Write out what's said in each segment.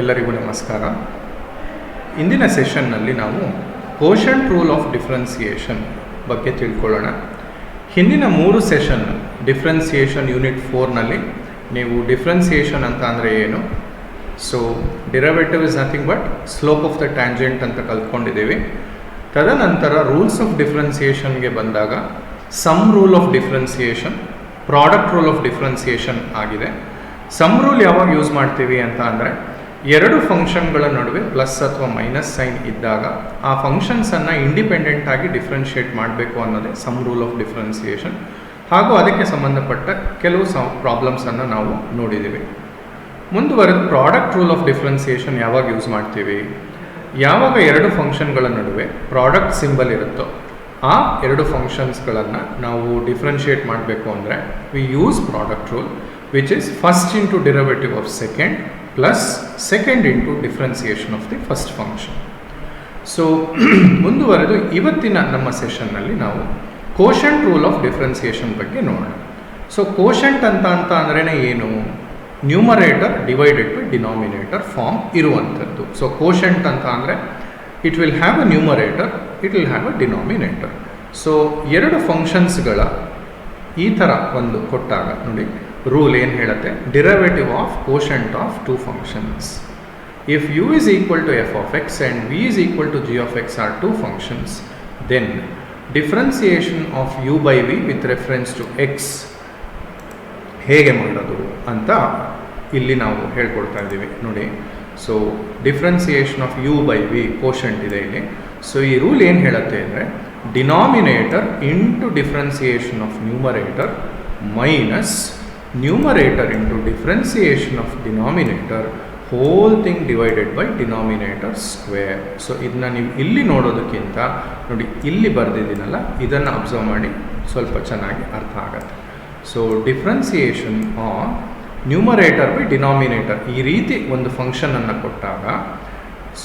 ಎಲ್ಲರಿಗೂ ನಮಸ್ಕಾರ. ಇಂದಿನ ಸೆಷನ್ನಲ್ಲಿ ನಾವು ಕೋಶಂಟ್ ರೂಲ್ ಆಫ್ ಡಿಫ್ರೆನ್ಸಿಯೇಷನ್ ಬಗ್ಗೆ ತಿಳ್ಕೊಳ್ಳೋಣ. ಹಿಂದಿನ 3 ಸೆಷನ್ ಡಿಫ್ರೆನ್ಸಿಯೇಷನ್ ಯೂನಿಟ್ 4ನಲ್ಲಿ ನೀವು ಡಿಫ್ರೆನ್ಸಿಯೇಷನ್ ಅಂತ ಅಂದರೆ ಏನು, so derivative is nothing but slope of the tangent ಅಂತ ಕಲ್ತ್ಕೊಂಡಿದ್ದೀವಿ. ತದನಂತರ ರೂಲ್ಸ್ ಆಫ್ ಡಿಫ್ರೆನ್ಸಿಯೇಷನ್ಗೆ ಬಂದಾಗ sum rule of differentiation, product rule of differentiation ಆಗಿದೆ. ಸಮ್ ರೂಲ್ ಯಾವಾಗ ಯೂಸ್ ಮಾಡ್ತೀವಿ ಅಂತ ಅಂದರೆ ಎರಡು ಫಂಕ್ಷನ್ಗಳ ನಡುವೆ ಪ್ಲಸ್ ಅಥವಾ ಮೈನಸ್ ಸೈನ್ ಇದ್ದಾಗ ಆ ಫಂಕ್ಷನ್ಸನ್ನು ಇಂಡಿಪೆಂಡೆಂಟ್ ಆಗಿ ಡಿಫ್ರೆನ್ಷಿಯೇಟ್ ಮಾಡಬೇಕು ಅನ್ನೋದೇ ಸಮ್ ರೂಲ್ ಆಫ್ ಡಿಫ್ರೆನ್ಸಿಯೇಷನ್. ಹಾಗೂ ಅದಕ್ಕೆ ಸಂಬಂಧಪಟ್ಟ ಕೆಲವು ಪ್ರಾಬ್ಲಮ್ಸನ್ನು ನಾವು ನೋಡಿದ್ದೀವಿ. ಮುಂದುವರೆದು ಪ್ರಾಡಕ್ಟ್ ರೂಲ್ ಆಫ್ ಡಿಫ್ರೆನ್ಸಿಯೇಷನ್ ಯಾವಾಗ ಯೂಸ್ ಮಾಡ್ತೀವಿ, ಯಾವಾಗ ಎರಡು ಫಂಕ್ಷನ್ಗಳ ನಡುವೆ ಪ್ರಾಡಕ್ಟ್ ಸಿಂಬಲ್ ಇರುತ್ತೋ ಆ ಎರಡು ಫಂಕ್ಷನ್ಸ್ಗಳನ್ನು ನಾವು ಡಿಫ್ರೆನ್ಷಿಯೇಟ್ ಮಾಡಬೇಕು ಅಂದರೆ we use product rule, which is first into derivative of second plus second into differentiation of the first function. So ಮುಂದುವರೆದು ಇವತ್ತಿನ ನಮ್ಮ ಸೆಷನ್ನಲ್ಲಿ ನಾವು ಕೋಶಂಟ್ ರೂಲ್ ಆಫ್ ಡಿಫ್ರೆನ್ಸಿಯೇಷನ್ ಬಗ್ಗೆ ನೋಡೋಣ. ಸೊ ಕೋಶಂಟ್ ಅಂತ ಅಂದ್ರೇ ಏನು, numerator divided by denominator form ಇರುವಂಥದ್ದು. ಸೊ ಕೋಶಂಟ್ ಅಂತ ಅಂದರೆ it will have a numerator, it will have a denominator. So ಎರಡು ಫಂಕ್ಷನ್ಸ್ಗಳ ಈ ಥರ ಒಂದು ಕೊಟ್ಟಾಗ ನೋಡಿ ರೂಲ್ ಏನು ಹೇಳುತ್ತೆ, derivative of quotient of two functions. If u is equal to f of x and v is equal to g of x are two functions, then differentiation of u by v with reference to x ಹೇಗೆ ಮಾಡೋದು ಅಂತ ಇಲ್ಲಿ ನಾವು ಹೇಳ್ಕೊಡ್ತಾ ಇದ್ದೀವಿ ನೋಡಿ. So differentiation of u by v quotient ಇದೆ ಇಲ್ಲಿ. ಸೊ ಈ ರೂಲ್ ಏನು ಹೇಳುತ್ತೆ ಅಂದರೆ denominator into differentiation of numerator minus numerator into differentiation of denominator whole thing divided by denominator square. So ಇದನ್ನ ನೀವು ಇಲ್ಲಿ ನೋಡೋದಕ್ಕಿಂತ ನೋಡಿ ಇಲ್ಲಿ ಬರೆದಿದ್ದೀನಲ್ಲ ಇದನ್ನು ಅಬ್ಸರ್ವ್ ಮಾಡಿ ಸ್ವಲ್ಪ ಚೆನ್ನಾಗಿ ಅರ್ಥ ಆಗುತ್ತೆ. So differentiation on numerator by denominator ಈ ರೀತಿ ಒಂದು ಫಂಕ್ಷನನ್ನು ಕೊಟ್ಟಾಗ,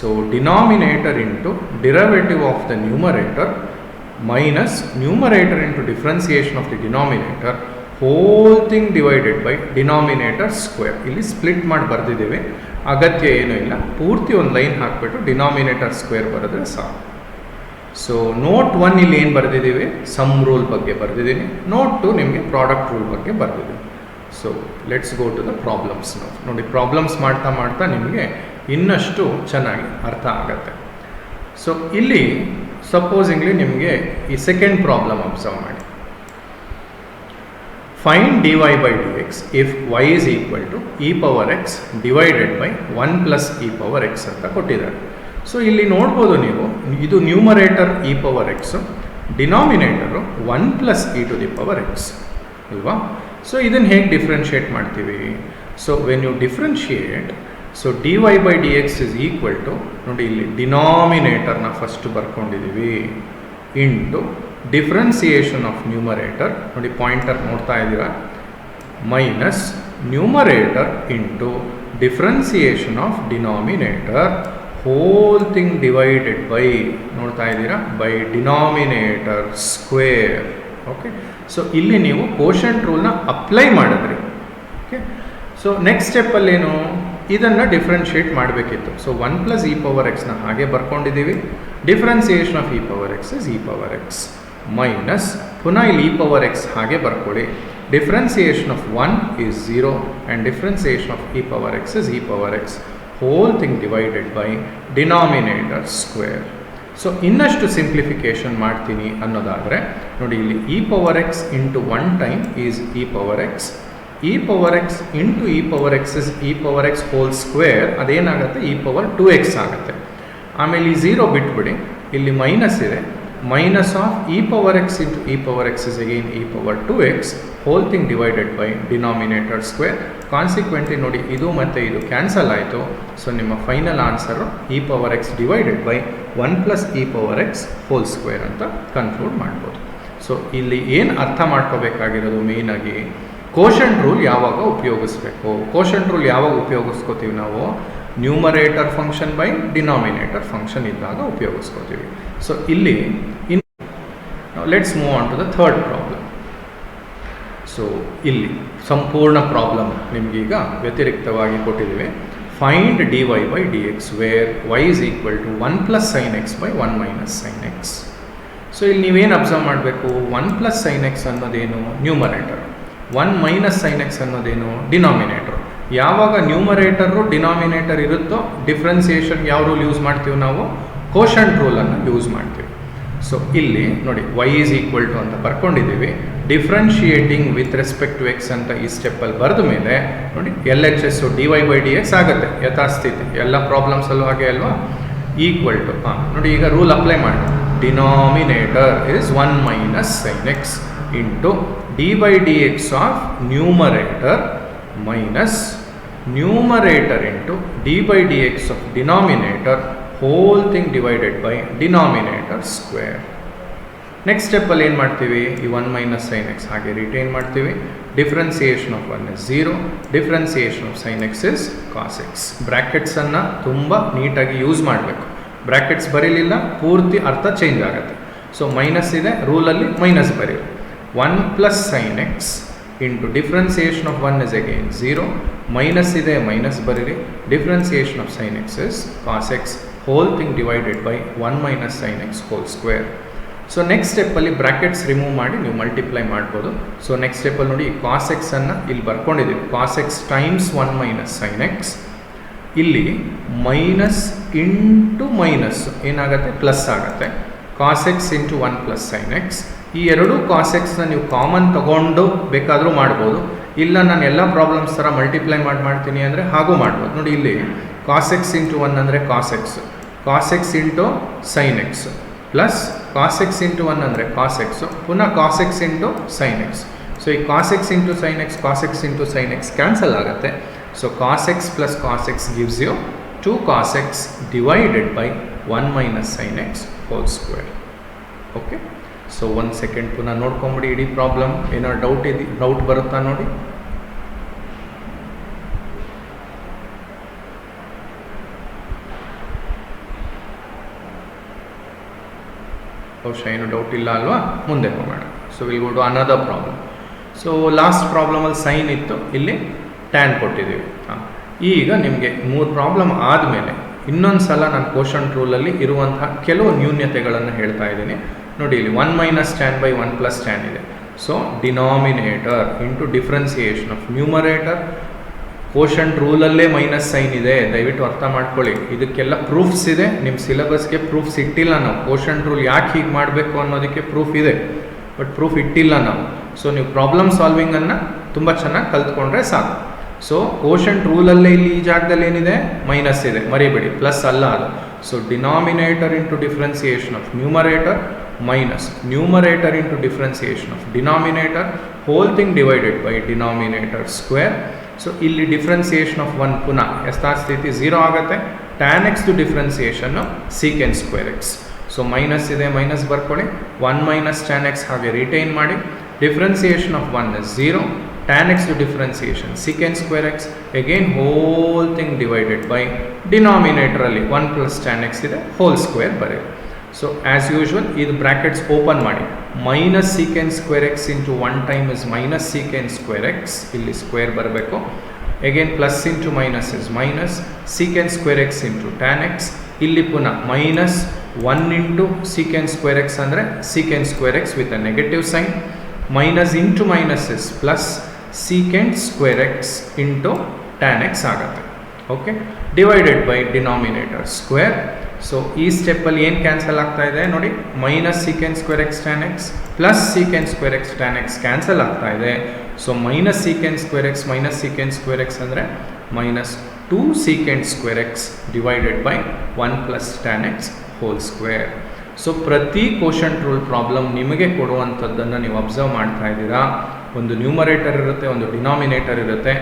so denominator into derivative of the numerator minus numerator into differentiation of the denominator whole thing divided by denominator square. ಇಲ್ಲಿ ಸ್ಪ್ಲಿಟ್ ಮಾಡಿ ಬರೆದಿದ್ದೀವಿ, ಅಗತ್ಯ ಏನೂ ಇಲ್ಲ, ಪೂರ್ತಿ ಒಂದು ಲೈನ್ ಹಾಕಿಬಿಟ್ಟು ಡಿನಾಮಿನೇಟರ್ ಸ್ಕ್ವೇರ್ ಬರೆದ್ರೆ ಸಾಕು. ಸೊ ನೋಟ್ 1 ಇಲ್ಲಿ ಏನು ಬರೆದಿದ್ದೀವಿ, ಸಮ್ ರೂಲ್ ಬಗ್ಗೆ ಬರೆದಿದ್ದೀನಿ. ನೋಟ್ 2 ನಿಮಗೆ ಪ್ರಾಡಕ್ಟ್ ರೂಲ್ ಬಗ್ಗೆ ಬರೆದಿದ್ದೀನಿ. So let's go to the problems. ನೋಡಿ ಪ್ರಾಬ್ಲಮ್ಸ್ ಮಾಡ್ತಾ ಮಾಡ್ತಾ ನಿಮಗೆ ಇನ್ನಷ್ಟು ಚೆನ್ನಾಗಿ ಅರ್ಥ ಆಗುತ್ತೆ. ಸೊ ಇಲ್ಲಿ ಸಪೋಸಿಂಗ್ಲಿ ನಿಮಗೆ ಈ ಸೆಕೆಂಡ್ ಪ್ರಾಬ್ಲಮ್ ಅಬ್ಸರ್ವ್ ಮಾಡಿ. Find dy by dx if y is equal to e power x divided by 1 plus e power x ಅಂತ ಕೊಟ್ಟಿದ್ದಾರೆ. ಸೊ ಇಲ್ಲಿ ನೋಡ್ಬೋದು ನೀವು, ಇದು numerator e power x, denominator 1 plus e to the power x ಅಲ್ವಾ. So ಇದನ್ನು ಹೇಗೆ differentiate ಮಾಡ್ತೀವಿ, so when you differentiate, so dy by dx is equal to ನೋಡಿ ಇಲ್ಲಿ ಡಿನಾಮಿನೇಟರ್ನ ಫಸ್ಟ್ ಬರ್ಕೊಂಡಿದ್ದೀವಿ ಇಂಟು ಡಿಫ್ರೆನ್ಸಿಯೇಷನ್ ಆಫ್ ನ್ಯೂಮರೇಟರ್ ನೋಡಿ ಪಾಯಿಂಟರ್ ನೋಡ್ತಾ ಇದ್ದೀರಾ, minus numerator into differentiation of denominator whole thing divided by ನೋಡ್ತಾ ಇದ್ದೀರಾ by denominator square. Okay, so ಇಲ್ಲಿ ನೀವು ಕೋಶಂಟ್ ರೂಲ್ನ ಅಪ್ಲೈ ಮಾಡಿದ್ರಿ. ಓಕೆ, ಸೊ ನೆಕ್ಸ್ಟ್ ಸ್ಟೆಪ್ಪಲ್ಲೇನು, ಇದನ್ನು ಡಿಫ್ರೆನ್ಷಿಯೇಟ್ ಮಾಡಬೇಕಿತ್ತು. ಸೊ 1 ಪ್ಲಸ್ ಇ ಪವರ್ ಎಕ್ಸ್ನ ಹಾಗೆ ಬರ್ಕೊಂಡಿದ್ದೀವಿ, differentiation of e power x is e power x minus ಪುನಃ ಇಲ್ಲಿ ಇ ಪವರ್ ಎಕ್ಸ್ ಹಾಗೆ ಬರ್ಕೊಳ್ಳಿ, differentiation of 1 is 0 and differentiation of e power x is e power x whole thing divided by denominator square. So ಇನ್ನಷ್ಟು simplification ಮಾಡ್ತೀನಿ ಅನ್ನೋದಾದರೆ ನೋಡಿ ಇಲ್ಲಿ e power x into 1 time is e power x, e power x into e power x is e power x whole square, ಅದೇನಾಗುತ್ತೆ e power 2x ಆಗುತ್ತೆ. ಆಮೇಲೆ ಈ 0 ಬಿಟ್ಬಿಡಿ, ಇಲ್ಲಿ ಮೈನಸ್ ಇದೆ, minus of e power x into e power x is again e power 2x whole thing divided by denominator square. Consequently ನೋಡಿ ಇದು ಮತ್ತು ಇದು ಕ್ಯಾನ್ಸಲ್ ಆಯಿತು. ಸೊ ನಿಮ್ಮ final answer e power x divided by 1 plus e power x whole square ಅಂತ conclude ಮಾಡ್ಬೋದು. So ಇಲ್ಲಿ ಏನು ಅರ್ಥ ಮಾಡ್ಕೋಬೇಕಾಗಿರೋದು ಮೇಯ್ನಾಗಿ, ಕೋಶಂಟ್ ರೂಲ್ ಯಾವಾಗ ಉಪಯೋಗಿಸ್ಬೇಕು, ಕೋಶಂಟ್ ರೂಲ್ ಯಾವಾಗ ಉಪಯೋಗಿಸ್ಕೋತೀವಿ ನಾವು, numerator function by denominator function ಇದ್ದಾಗ ಉಪಯೋಗಿಸ್ಕೋತೀವಿ. ಸೊ ಇಲ್ಲಿ let's move on to the third problem. So ಇಲ್ಲಿ ಸಂಪೂರ್ಣ ಪ್ರಾಬ್ಲಮ್ ನಿಮಗೀಗ ವ್ಯತಿರಿಕ್ತವಾಗಿ ಕೊಟ್ಟಿದ್ದೀವಿ. Find dy by dx where y is equal to 1 plus sin x by 1 minus sin x. So ಇಲ್ಲಿ ನೀವೇನು ಅಬ್ಸರ್ವ್ ಮಾಡಬೇಕು, 1 plus sin x ಅನ್ನೋದೇನು ನ್ಯೂಮರೇಟರ್, 1 minus sin x ಅನ್ನೋದೇನು ಡಿನಾಮಿನೇಟರ್. ಯಾವಾಗ ನ್ಯೂಮರೇಟರು ಡಿನಾಮಿನೇಟರ್ ಇರುತ್ತೋ ಡಿಫ್ರೆನ್ಸಿಯೇಷನ್ ಯಾವ ರೂಲ್ ಯೂಸ್ ಮಾಡ್ತೀವಿ ನಾವು, ಕೋಶಂಟ್ ರೂಲನ್ನು ಯೂಸ್ ಮಾಡ್ತೀವಿ. ಸೊ ಇಲ್ಲಿ ನೋಡಿ y is equal to ಅಂತ ಬರ್ಕೊಂಡಿದ್ದೀವಿ, differentiating with respect to x ಅಂತ ಈ ಸ್ಟೆಪ್ಪಲ್ಲಿ ಬರೆದ ಮೇಲೆ ನೋಡಿ L H S dy by dx ಆಗುತ್ತೆ ಯಥಾಸ್ಥಿತಿ, ಎಲ್ಲ ಪ್ರಾಬ್ಲಮ್ಸಲ್ಲೂ ಹಾಗೆ ಅಲ್ವಾ. ಈಕ್ವಲ್ ಟು ನೋಡಿ ಈಗ ರೂಲ್ ಅಪ್ಲೈ ಮಾಡಿ, denominator is 1 minus sin x into dy by dx of numerator minus numerator into dy by dx of denominator whole thing divided by denominator square. Next ಸ್ಟೆಪ್ಪಲ್ಲಿ ಏನು ಮಾಡ್ತೀವಿ, ಈ 1 minus sin x ಹಾಗೆ retain ಮಾಡ್ತೀವಿ. Differentiation of 1 is 0, differentiation of sin x is cos x. ಬ್ರ್ಯಾಕೆಟ್ಸನ್ನು ತುಂಬ ನೀಟಾಗಿ use ಮಾಡಬೇಕು, ಬ್ರ್ಯಾಕೆಟ್ಸ್ ಬರೀಲಿಲ್ಲ ಪೂರ್ತಿ ಅರ್ಥ ಚೇಂಜ್ ಆಗುತ್ತೆ. ಸೊ ಮೈನಸ್ ಇದೆ ರೂಲಲ್ಲಿ ಮೈನಸ್ ಬರೀರಿ, 1 plus sin x into differentiation of 1 is again 0, minus ಇದೆ ಮೈನಸ್ ಬರೀರಿ, differentiation of sin x is cos x whole thing divided by 1 minus sin x whole square. So next ಸ್ಟೆಪ್ಪಲ್ಲಿ brackets remove ಮಾಡಿ ನೀವು multiply ಮಾಡ್ಬೋದು. So next ಸ್ಟೆಪ್ಪಲ್ಲಿ ನೋಡಿ cos ಎಕ್ಸನ್ನು ಇಲ್ಲಿ ಬರ್ಕೊಂಡಿದ್ದೀವಿ, cos x times 1 minus sin x, ಇಲ್ಲಿ ಮೈನಸ್ ಇಂಟು ಮೈನಸ್ ಏನಾಗುತ್ತೆ ಪ್ಲಸ್ ಆಗುತ್ತೆ, cos x into 1 plus sin x. ಈ ಎರಡೂ ಕಾಸ್ ಎಕ್ಸ್ನ ನೀವು ಕಾಮನ್ ತಗೊಂಡು ಬೇಕಾದರೂ ಮಾಡ್ಬೋದು, ಇಲ್ಲ ನಾನು ಎಲ್ಲ ಪ್ರಾಬ್ಲಮ್ಸ್ ಥರ ಮಲ್ಟಿಪ್ಲೈ ಮಾಡ್ತೀನಿ ಅಂದರೆ ಹಾಗೂ ಮಾಡ್ಬೋದು. ನೋಡಿ ಇಲ್ಲಿ ಕಾಸ್ ಎಕ್ಸ್ ಇಂಟು 1 ಅಂದರೆ cos x, cos x into sine x plus cos x into 1 ಅಂದರೆ ಕಾಸ್ ಎಕ್ಸು, ಪುನಃ cos x into sine x. So ಈ cos x into sine x, cos x into sine x cancel ಆಗುತ್ತೆ. So cos x plus cos x gives you 2 cos x divided by 1 minus sin x whole square. Okay, so 1 second ಪುನಃ ನೋಡ್ಕೊಂಬಿಡಿ ಇಡೀ problem, ಏನೋ doubt ಬರುತ್ತಾ ನೋಡಿ. ಬಹುಶಃ ಏನು doubt ಇಲ್ಲ ಅಲ್ವಾ, ಮುಂದೆ ಹೋಗೋಣ. So will go to another problem. So last ಪ್ರಾಬ್ಲಮಲ್ಲಿ ಸೈನ್ ಇತ್ತು, ಇಲ್ಲಿ ಟ್ಯಾನ್ ಕೊಟ್ಟಿದ್ದೀವಿ. ಈಗ ನಿಮಗೆ 3 ಪ್ರಾಬ್ಲಮ್ ಆದಮೇಲೆ ಇನ್ನೊಂದು ಸಲ ನಾನು ಕೋಶಂಟ್ ರೂಲಲ್ಲಿ ಇರುವಂತಹ ಕೆಲವು ನ್ಯೂನ್ಯತೆಗಳನ್ನು ಹೇಳ್ತಾ ಇದ್ದೀನಿ ನೋಡಿ. ಇಲ್ಲಿ 1 minus tan by 1 plus tan ಇದೆ. So denominator into differentiation of numerator, quotient ರೂಲಲ್ಲೇ ಮೈನಸ್ ಸೈನ್ ಇದೆ, ದಯವಿಟ್ಟು ಅರ್ಥ ಮಾಡ್ಕೊಳ್ಳಿ. ಇದಕ್ಕೆಲ್ಲ ಪ್ರೂಫ್ಸ್ ಇದೆ, ನಿಮ್ಮ ಸಿಲೆಬಸ್ಗೆ ಪ್ರೂಫ್ಸ್ ಇಟ್ಟಿಲ್ಲ ನಾವು. ಕೋಶಂಟ್ ರೂಲ್ ಯಾಕೆ ಹೀಗೆ ಮಾಡಬೇಕು ಅನ್ನೋದಕ್ಕೆ ಪ್ರೂಫ್ ಇದೆ, ಬಟ್ ಪ್ರೂಫ್ ಇಟ್ಟಿಲ್ಲ ನಾವು. ಸೊ ನೀವು ಪ್ರಾಬ್ಲಮ್ ಸಾಲ್ವಿಂಗನ್ನು ತುಂಬ ಚೆನ್ನಾಗಿ ಕಲ್ತ್ಕೊಂಡ್ರೆ ಸಾಕು. ಸೊ ಕೋಶಂಟ್ ರೂಲಲ್ಲೇ ಇಲ್ಲಿ ಈ ಜಾಗದಲ್ಲಿ ಏನಿದೆ ಮೈನಸ್ ಇದೆ, ಮರಿಬೇಡಿ, ಪ್ಲಸ್ ಅಲ್ಲ ಅದು. So denominator into differentiation of numerator minus numerator into differentiation of denominator whole thing divided by denominator square. So ಇಲ್ಲಿ ಡಿಫ್ರೆನ್ಸಿಯೇಷನ್ ಆಫ್ 1 ಪುನಃ ಯಥಾಸ್ಥಿತಿ 0 ಆಗುತ್ತೆ. ಟ್ಯಾನ್ ಎಕ್ಸ್ದು differentiation secant square x. So minus ಇದೆ ಮೈನಸ್ ಬರ್ಕೊಳ್ಳಿ, 1 minus tan x ಹಾಗೆ retain ಮಾಡಿ. Differentiation of 1 is 0, tan x to differentiation secant square x, again whole thing divided by denominator ಅಲ್ಲಿ 1 plus tan x ಇದೆ whole square ಬರೆಯಿರಿ. So as usual ಇದು brackets open ಮಾಡಿ, minus secant square x into 1 time is minus secant square x, ಇಲ್ಲಿ square ಬರಬೇಕು. Again plus into minus is minus secant square x into tan x, ಇಲ್ಲಿ ಪುನಃ minus 1 into secant square x ಅಂದರೆ secant square x with a negative sign, minus into minus is plus secant square x into tan x ಆಗುತ್ತೆ. Okay, divided by denominator square. So ಈ ಸ್ಟೆಪ್ಪಲ್ಲಿ ಏನು cancel ಆಗ್ತಾ ಇದೆ ನೋಡಿ, minus secant square x tan x plus secant square x tan x cancel ಆಗ್ತಾ ಇದೆ. So minus secant square x minus secant square x ಅಂದರೆ minus 2 secant square x divided by 1 plus tan x whole square. So ಪ್ರತಿ quotient rule problem ನಿಮಗೆ ಕೊಡುವಂಥದ್ದನ್ನು ನೀವು observe ಮಾಡ್ತಾ ಇದ್ದೀರಾ. ಒಂದು ನ್ಯೂಮರೇಟರ್ ಇರುತ್ತೆ, ಒಂದು ಡಿನಾಮಿನೇಟರ್ ಇರುತ್ತೆ.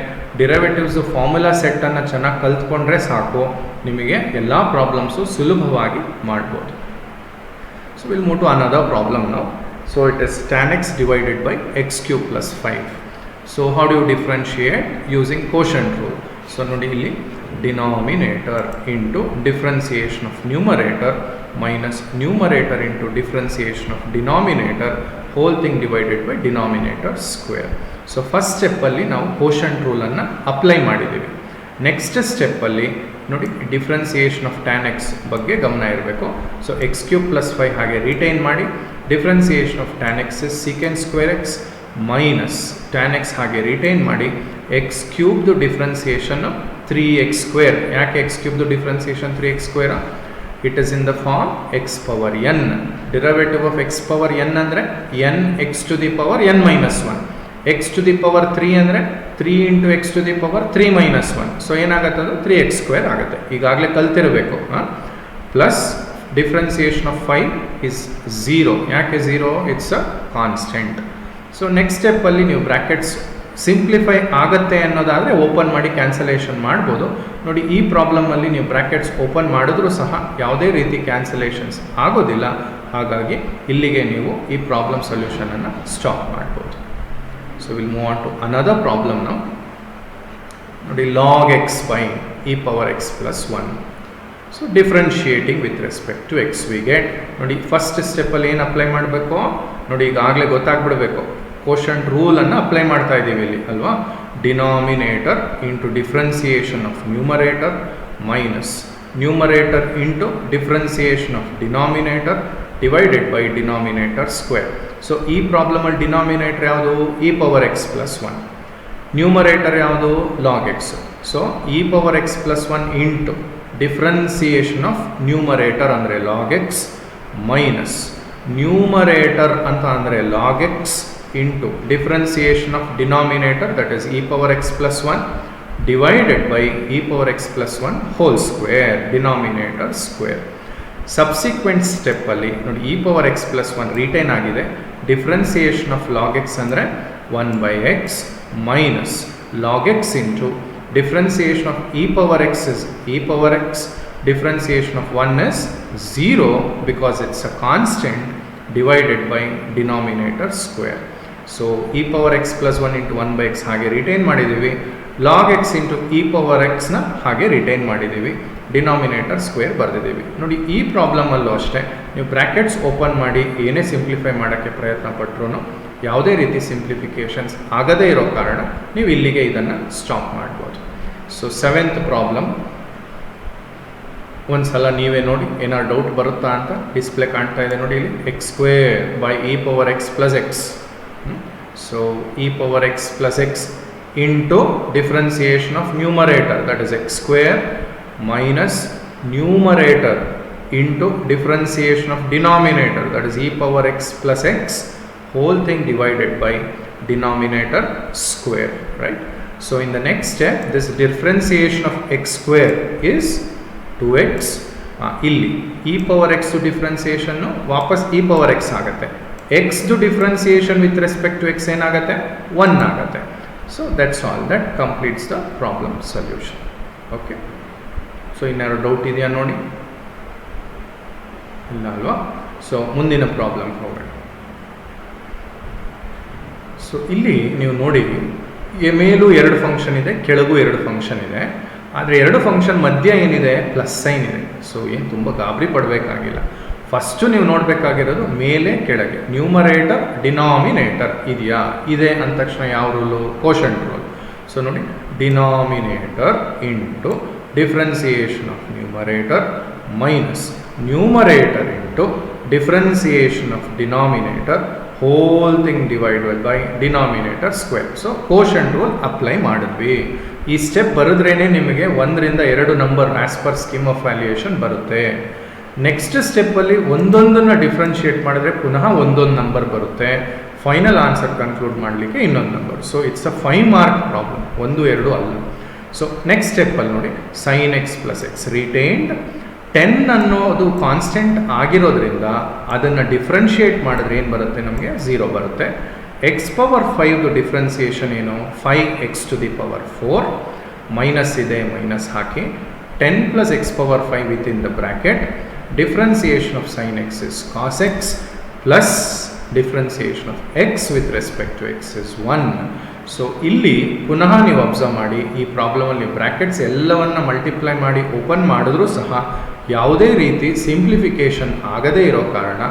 ಡಿರೈವೇಟಿವ್ಸ್ ಫಾರ್ಮುಲಾ ಸೆಟ್ಟನ್ನು ಚೆನ್ನಾಗಿ ಕಲ್ತ್ಕೊಂಡ್ರೆ ಸಾಕು, ನಿಮಗೆ ಎಲ್ಲ ಪ್ರಾಬ್ಲಮ್ಸು ಸುಲಭವಾಗಿ ಮಾಡ್ಬೋದು. So will move to another problem ನಾವು. So it is tan x divided by x cube plus 5. So how do you differentiate using quotient rule? So ನೋಡಿ ಇಲ್ಲಿ denominator into differentiation of numerator minus numerator into differentiation of denominator whole thing divided by denominator square. So first ಸ್ಟೆಪ್ಪಲ್ಲಿ ನಾವು quotient ರೂಲನ್ನು apply ಮಾಡಿದ್ದೀವಿ. Next ಸ್ಟೆಪ್ಪಲ್ಲಿ ನೋಡಿ differentiation of tan X ಬಗ್ಗೆ ಗಮನ ಇರಬೇಕು. ಸೊ ಎಕ್ಸ್ ಕ್ಯೂಬ್ ಪ್ಲಸ್ 5 ಹಾಗೆ ರಿಟೈನ್ ಮಾಡಿ, differentiation of tan x is secant square x minus tan x ಹಾಗೆ ರಿಟೈನ್ ಮಾಡಿ, ಎಕ್ಸ್ ಕ್ಯೂಬ್ದು ಡಿಫ್ರೆನ್ಸಿಯೇಷನ್ 3x². ಯಾಕೆ ಎಕ್ಸ್ ಕ್ಯೂಬ್ದು differentiation 3x²? It is in the form x power n. Derivative of x power n ಅಂದರೆ n x to the power n minus 1. X to the power 3 ಅಂದರೆ 3 into x to the power 3 minus 1. So ಏನಾಗುತ್ತೆ ಅದು 3x² ಆಗುತ್ತೆ. ಈಗಾಗಲೇ ಕಲ್ತಿರಬೇಕು. Plus differentiation of 5 is 0. ಯಾಕೆ 0? It's a constant. So next ಸ್ಟೆಪ್ಪಲ್ಲಿ ನೀವು brackets simplify ಆಗುತ್ತೆ ಅನ್ನೋದಾದರೆ ಓಪನ್ ಮಾಡಿ ಕ್ಯಾನ್ಸಲೇಷನ್ ಮಾಡ್ಬೋದು. ನೋಡಿ ಈ ಪ್ರಾಬ್ಲಮಲ್ಲಿ ನೀವು ಬ್ರ್ಯಾಕೆಟ್ಸ್ ಓಪನ್ ಮಾಡಿದ್ರೂ ಸಹ ಯಾವುದೇ ರೀತಿ ಕ್ಯಾನ್ಸಲೇಷನ್ಸ್ ಆಗೋದಿಲ್ಲ. ಹಾಗಾಗಿ ಇಲ್ಲಿಗೆ ನೀವು ಈ ಪ್ರಾಬ್ಲಮ್ ಸೊಲ್ಯೂಷನನ್ನು ಸ್ಟಾಪ್ ಮಾಡ್ಬೋದು. So will move on to another problem ನಾವು. ನೋಡಿ log x by e power x plus 1. So differentiating with respect to x we get. ನೋಡಿ ಫಸ್ಟ್ ಸ್ಟೆಪ್ಪಲ್ಲಿ ಏನು ಅಪ್ಲೈ ಮಾಡಬೇಕು ನೋಡಿ, ಈಗಾಗಲೇ ಗೊತ್ತಾಗ್ಬಿಡಬೇಕು. ಕೋಶಂಟ್ ರೂಲನ್ನು ಅಪ್ಲೈ ಮಾಡ್ತಾ ಇದ್ದೀವಿ ಇಲ್ಲಿ ಅಲ್ವಾ. Denominator into differentiation of numerator minus numerator into differentiation of denominator divided by denominator square. So ಈ ಪ್ರಾಬ್ಲಮಲ್ಲಿ ಡಿನಾಮಿನೇಟರ್ ಯಾವುದು? E power x plus 1. Numerator ಯಾವುದು? Log x. So e power x plus 1 into differentiation of numerator ಅಂದರೆ log x minus numerator ಅಂತ ಅಂದರೆ log x into differentiation of denominator that is e power x plus 1 divided by e power x plus 1 hole square, denominator square. Subsequent ಸ್ಟೆಪ್ಪಲ್ಲಿ ನೋಡಿ e power x plus 1 retain ಆಗಿದೆ. Differentiation of log x ಅಂದರೆ 1/x minus log x into differentiation of e power x is e power x, differentiation of 1 is 0 because it's a constant divided by denominator square. So e power x plus 1 into 1/x ಹಾಗೆ retain ಮಾಡಿದ್ದೀವಿ. log x into e power x ನ ಹಾಗೆ retain ಮಾಡಿದ್ದೀವಿ. Denominator square ಬರೆದಿದ್ದೀವಿ. ನೋಡಿ ಈ ಪ್ರಾಬ್ಲಮಲ್ಲೂ ಅಷ್ಟೇ ನೀವು ಬ್ರ್ಯಾಕೆಟ್ಸ್ ಓಪನ್ ಮಾಡಿ ಏನೇ ಸಿಂಪ್ಲಿಫೈ ಮಾಡೋಕ್ಕೆ ಪ್ರಯತ್ನ ಪಟ್ಟರು ಯಾವುದೇ ರೀತಿ ಸಿಂಪ್ಲಿಫಿಕೇಷನ್ಸ್ ಆಗದೇ ಇರೋ ಕಾರಣ ನೀವು ಇಲ್ಲಿಗೆ ಇದನ್ನು ಸ್ಟಾಪ್ ಮಾಡ್ಬೋದು. ಸೊ 7th ಪ್ರಾಬ್ಲಮ್ ಒಂದು ಸಲ ನೀವೇ ನೋಡಿ, ಏನಾದ್ರು ಡೌಟ್ ಬರುತ್ತಾ ಅಂತ. ಡಿಸ್ಪ್ಲೇ ಕಾಣ್ತಾ ಇದೆ ನೋಡಿ ಇಲ್ಲಿ, x² by e power x plus X. So e power x plus X into differentiation of numerator that is x² minus numerator into differentiation of denominator that is e power x plus X whole thing divided by denominator square, right? So in the next step this differentiation of x² is 2x. ಇಲ್ಲಿ e power x to differentiation ವಾಪಸ್ e power x ಆಗುತ್ತೆ. x to differentiation with respect to x ಏನಾಗುತ್ತೆ? 1 ಆಗುತ್ತೆ. So that's all. That completes the problem solution. Okay. So ಇನ್ನಾರು doubt ಇದೆಯಾ ನೋಡಿ? ಇಲ್ಲ ಅಲ್ವಾ? ಸೊ ಮುಂದಿನ ಪ್ರಾಬ್ಲಮ್ ಹೋಗೋಣ. ಸೊ ಇಲ್ಲಿ ನೀವು ನೋಡಿ ಮೇಲೂ 2 ಫಂಕ್ಷನ್ ಇದೆ, ಕೆಳಗೂ 2 ಫಂಕ್ಷನ್ ಇದೆ. ಆದರೆ 2 ಫಂಕ್ಷನ್ ಮಧ್ಯ ಏನಿದೆ? ಪ್ಲಸ್ ಸೈನ್ ಇದೆ. ಸೊ ಏನು ತುಂಬ ಗಾಬರಿ ಪಡಬೇಕಾಗಿಲ್ಲ. ಫಸ್ಟು ನೀವು ನೋಡಬೇಕಾಗಿರೋದು ಮೇಲೆ ಕೆಳಗೆ ನ್ಯೂಮರೇಟರ್ ಡಿನಾಮಿನೇಟರ್ ಇದೆಯಾ? ಇದೆ ಅಂದ ತಕ್ಷಣ ಯಾವ ರೂಲು? Quotient rule. ಸೊ ನೋಡಿ denominator into differentiation of numerator minus numerator into differentiation of denominator whole thing divided by denominator square. So quotient rule apply ಮಾಡಿದ್ವಿ. ಈ ಸ್ಟೆಪ್ ಬರೆದ್ರೇ ನಿಮಗೆ 1 ರಿಂದ 2 number as per scheme of valuation ಬರುತ್ತೆ. Next ಸ್ಟೆಪ್ಪಲ್ಲಿ ಒಂದೊಂದನ್ನು differentiate ಮಾಡಿದ್ರೆ ಪುನಃ ಒಂದೊಂದು number ಬರುತ್ತೆ. Final answer conclude ಮಾಡಲಿಕ್ಕೆ ಇನ್ನೊಂದು number. So it's a 5 mark problem, 1, 2 ಅಲ್ಲ. ಸೊ ನೆಕ್ಸ್ಟ್ ಸ್ಟೆಪ್ಪಲ್ಲಿ ನೋಡಿ sine x plus x retained. 10 ಅನ್ನೋದು ಕಾನ್ಸ್ಟೆಂಟ್ ಆಗಿರೋದ್ರಿಂದ ಅದನ್ನು ಡಿಫ್ರೆನ್ಷಿಯೇಟ್ ಮಾಡಿದ್ರೆ ಏನು ಬರುತ್ತೆ? ನಮಗೆ 0 ಬರುತ್ತೆ. ಎಕ್ಸ್ ಪವರ್ 5 ಡಿಫ್ರೆನ್ಸಿಯೇಷನ್ ಏನು? 5x to the power 4 minus ಇದೆ, minus hockey 10 plus x power 5 within the bracket. Differentiation of sin x is cos x plus differentiation of x with respect to x is 1. So ಇಲ್ಲಿ ಪುನಃ ನೀವು observe ಮಾಡಿ, ಈ ಪ್ರಾಬ್ಲಮಲ್ಲಿ brackets ಎಲ್ಲವನ್ನು multiply ಮಾಡಿ open ಮಾಡಿದ್ರೂ ಸಹ ಯಾವುದೇ ರೀತಿ ಸಿಂಪ್ಲಿಫಿಕೇಷನ್ ಆಗದೇ ಇರೋ ಕಾರಣ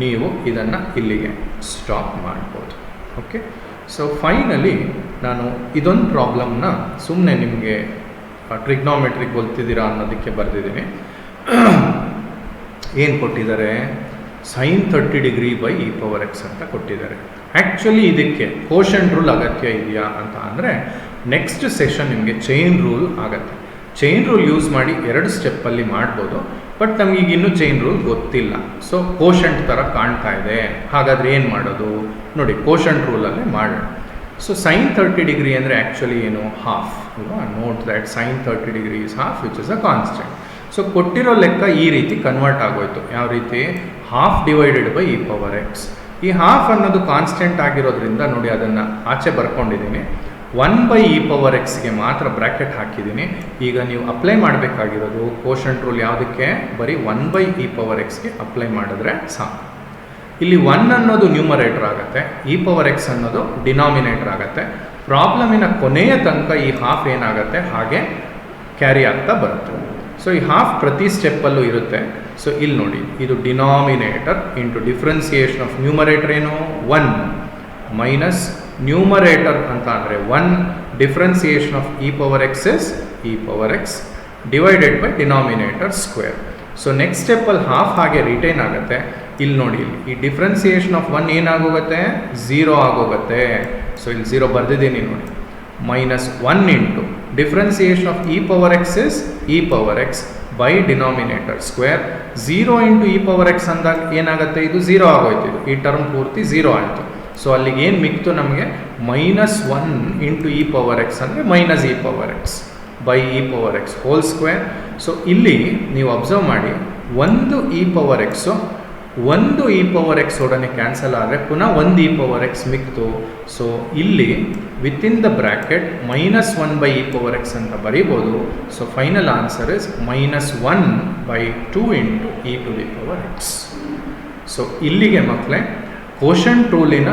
ನೀವು ಇದನ್ನು ಇಲ್ಲಿಗೆ ಸ್ಟಾಪ್ ಮಾಡ್ಬೋದು. ಓಕೆ. ಸೊ ಫೈನಲಿ ನಾನು ಇದೊಂದು ಪ್ರಾಬ್ಲಮ್ನ ಸುಮ್ಮನೆ ನಿಮಗೆ ಟ್ರಿಗ್ನೋಮೆಟ್ರಿ ಗೊತ್ತಿದ್ದೀರಾ ಅನ್ನೋದಕ್ಕೆ ಬರೆದಿದ್ದೀನಿ. ಏನು ಕೊಟ್ಟಿದ್ದಾರೆ, sin 30 degree by e power x ಅಂತ ಕೊಟ್ಟಿದ್ದಾರೆ. ಆ್ಯಕ್ಚುಲಿ ಇದಕ್ಕೆ ಕೋಶಂಟ್ ರೂಲ್ ಅಗತ್ಯ ಇದೆಯಾ ಅಂತ ಅಂದರೆ ನೆಕ್ಸ್ಟ್ ಸೆಷನ್ ನಿಮಗೆ ಚೈನ್ ರೂಲ್ ಆಗುತ್ತೆ. ಚೈನ್ ರೂಲ್ ಯೂಸ್ ಮಾಡಿ 2 ಸ್ಟೆಪ್ಪಲ್ಲಿ ಮಾಡ್ಬೋದು, ಬಟ್ ನಮಗೀಗ ಇನ್ನೂ ಚೈನ್ ರೂಲ್ ಗೊತ್ತಿಲ್ಲ. ಸೊ ಕೋಶಂಟ್ ಥರ ಕಾಣ್ತಾ ಇದೆ. ಹಾಗಾದರೆ ಏನು ಮಾಡೋದು ನೋಡಿ, ಕೋಶಂಟ್ ರೂಲಲ್ಲೇ ಮಾಡೋಣ. ಸೊ sin 30 ಡಿಗ್ರಿ ಅಂದರೆ ಆ್ಯಕ್ಚುಲಿ ಏನು, ಹಾಫ್ ಅಲ್ವಾ. Note that sin 30 degree is half which is a constant. So ಕೊಟ್ಟಿರೋ ಲೆಕ್ಕ ಈ ರೀತಿ ಕನ್ವರ್ಟ್ ಆಗೋಯ್ತು. ಯಾವ ರೀತಿ, half divided by e power X. ಈ ಹಾಫ್ ಅನ್ನೋದು ಕಾನ್ಸ್ಟೆಂಟ್ ಆಗಿರೋದ್ರಿಂದ ನೋಡಿ ಅದನ್ನು ಆಚೆ ಬರ್ಕೊಂಡಿದ್ದೀನಿ. 1 ಬೈ ಇ ಪವರ್ ಎಕ್ಸ್ಗೆ ಮಾತ್ರ ಬ್ರ್ಯಾಕೆಟ್ ಹಾಕಿದ್ದೀನಿ. ಈಗ ನೀವು ಅಪ್ಲೈ ಮಾಡಬೇಕಾಗಿರೋದು ಕೋಶಂಟ್ ರೂಲ್ ಯಾವುದಕ್ಕೆ, ಬರೀ 1 ಬೈ ಇ ಪವರ್ ಎಕ್ಸ್ಗೆ ಅಪ್ಲೈ ಮಾಡಿದ್ರೆ ಸಾಕು. ಇಲ್ಲಿ 1 ಅನ್ನೋದು ನ್ಯೂಮರೇಟರ್ ಆಗುತ್ತೆ, ಇ ಪವರ್ ಎಕ್ಸ್ ಅನ್ನೋದು ಡಿನಾಮಿನೇಟರ್ ಆಗುತ್ತೆ. ಪ್ರಾಬ್ಲಮಿನ ಕೊನೆಯ ತನಕ ಈ ಹಾಫ್ ಏನಾಗುತ್ತೆ ಹಾಗೆ ಕ್ಯಾರಿ ಆಗ್ತಾ ಬರುತ್ತೆ. ಸೊ ಈ ಹಾಫ್ ಪ್ರತಿ ಸ್ಟೆಪ್ಪಲ್ಲೂ ಇರುತ್ತೆ. ಸೊ ಇಲ್ಲಿ ನೋಡಿ, ಇದು denominator into differentiation of numerator ಏನು 1 ಮೈನಸ್ ನ್ಯೂಮರೇಟರ್ ಅಂತ ಅಂದರೆ 1 differentiation of e power x is e power x divided by denominator square. So next ಸ್ಟೆಪ್ಪಲ್ಲಿ ಹಾಫ್ ಹಾಗೆ ರಿಟೈನ್ ಆಗುತ್ತೆ. ಇಲ್ಲಿ ನೋಡಿ, ಇಲ್ಲಿ ಈ ಡಿಫ್ರೆನ್ಸಿಯೇಷನ್ ಆಫ್ 1 ಏನಾಗೋಗುತ್ತೆ, 0 ಆಗೋಗುತ್ತೆ. ಸೊ ಇಲ್ಲಿ 0 ಬರೆದಿದ್ದೀನಿ ನೋಡಿ, minus 1 into differentiation of e power x is e power x by denominator square. 0 into e power X ಅಂದಾಗ ಏನಾಗುತ್ತೆ, ಇದು 0 ಆಗೋಯ್ತು. ಇದು ಈ ಟರ್ಮ್ ಪೂರ್ತಿ 0 ಆಯಿತು. ಸೊ ಅಲ್ಲಿಗೆ ಏನು ಮಿಕ್ತು ನಮಗೆ, minus 1 into e power x ಅಂದರೆ minus e power x by e power x whole square. So ಇಲ್ಲಿ ನೀವು ಅಬ್ಸರ್ವ್ ಮಾಡಿ, 1 e power x 1 e power x ಒಡನೆ ಕ್ಯಾನ್ಸಲ್ ಆದರೆ ಪುನಃ 1 ಇ ಪವರ್ ಎಕ್ಸ್ ಮಿಕ್ತು. ಸೊ ಇಲ್ಲಿ within the bracket minus 1 by e power x ಅಂತ ಬರೀಬೋದು. So final answer is minus 1 by 2 into e to the power X. So ಇಲ್ಲಿಗೆ ಮಕ್ಕಳೇ quotient ರೂಲಿನ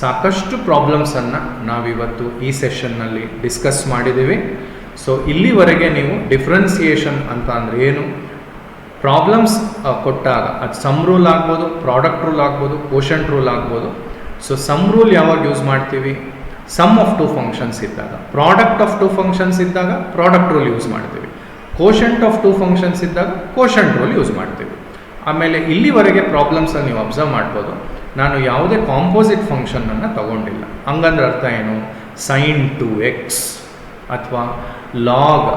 ಸಾಕಷ್ಟು ಪ್ರಾಬ್ಲಮ್ಸನ್ನು ನಾವಿವತ್ತು ಈ ಸೆಷನ್ನಲ್ಲಿ ಡಿಸ್ಕಸ್ ಮಾಡಿದ್ದೀವಿ. ಸೊ ಇಲ್ಲಿವರೆಗೆ ನೀವು ಡಿಫ್ರೆನ್ಸಿಯೇಷನ್ ಅಂತ ಅಂದರೆ ಏನು, ಪ್ರಾಬ್ಲಮ್ಸ್ ಕೊಟ್ಟಾಗ ಅದು ಸಮ್ ರೂಲ್ ಆಗ್ಬೋದು, ಪ್ರಾಡಕ್ಟ್ ರೂಲ್ ಆಗ್ಬೋದು, ಕೋಶಂಟ್ ರೂಲ್ ಆಗ್ಬೋದು. ಸೊ ಸಮ್ ರೂಲ್ ಯಾವಾಗ ಯೂಸ್ ಮಾಡ್ತೀವಿ, ಸಮ್ ಆಫ್ 2 ಫಂಕ್ಷನ್ಸ್ ಇದ್ದಾಗ. ಪ್ರಾಡಕ್ಟ್ ಆಫ್ 2 ಫಂಕ್ಷನ್ಸ್ ಇದ್ದಾಗ ಪ್ರಾಡಕ್ಟ್ ರೂಲ್ ಯೂಸ್ ಮಾಡ್ತೀವಿ. ಕೋಶಂಟ್ ಆಫ್ 2 ಫಂಕ್ಷನ್ಸ್ ಇದ್ದಾಗ ಕೋಶಂಟ್ ರೂಲ್ ಯೂಸ್ ಮಾಡ್ತೀವಿ. ಆಮೇಲೆ ಇಲ್ಲಿವರೆಗೆ ಪ್ರಾಬ್ಲಮ್ಸಲ್ಲಿ ನೀವು ಅಬ್ಸರ್ವ್ ಮಾಡ್ಬೋದು, ನಾನು ಯಾವುದೇ ಕಾಂಪೋಸಿಟ್ ಫಂಕ್ಷನನ್ನು ತಗೊಂಡಿಲ್ಲ. ಹಂಗಂದ್ರೆ ಅರ್ಥ ಏನು, sin 2x ಅಥವಾ log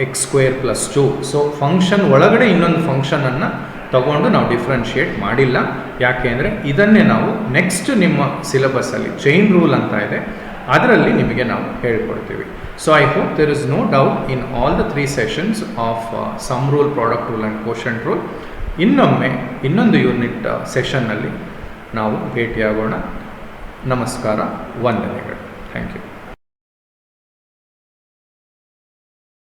X square plus 2. So function ಒಳಗಡೆ ಇನ್ನೊಂದು ಫಂಕ್ಷನನ್ನು ತಗೊಂಡು ನಾವು ಡಿಫ್ರೆನ್ಷಿಯೇಟ್ ಮಾಡಿಲ್ಲ. ಯಾಕೆ ಅಂದರೆ ಇದನ್ನೇ ನಾವು ನೆಕ್ಸ್ಟ್ ನಿಮ್ಮ ಸಿಲೆಬಸ್ಸಲ್ಲಿ ಚೈನ್ ರೂಲ್ ಅಂತ ಇದೆ, ಅದರಲ್ಲಿ ನಿಮಗೆ ನಾವು ಹೇಳ್ಕೊಡ್ತೀವಿ. So I hope there is no doubt in all the 3 sessions of sum rule, product rule and quotient rule. ಇನ್ನೊಮ್ಮೆ ಇನ್ನೊಂದು ಯೂನಿಟ್ ಸೆಷನ್ನಲ್ಲಿ ನಾವು ಭೇಟಿಯಾಗೋಣ. ನಮಸ್ಕಾರ, ವಂದನೆಗಳು. Thank you.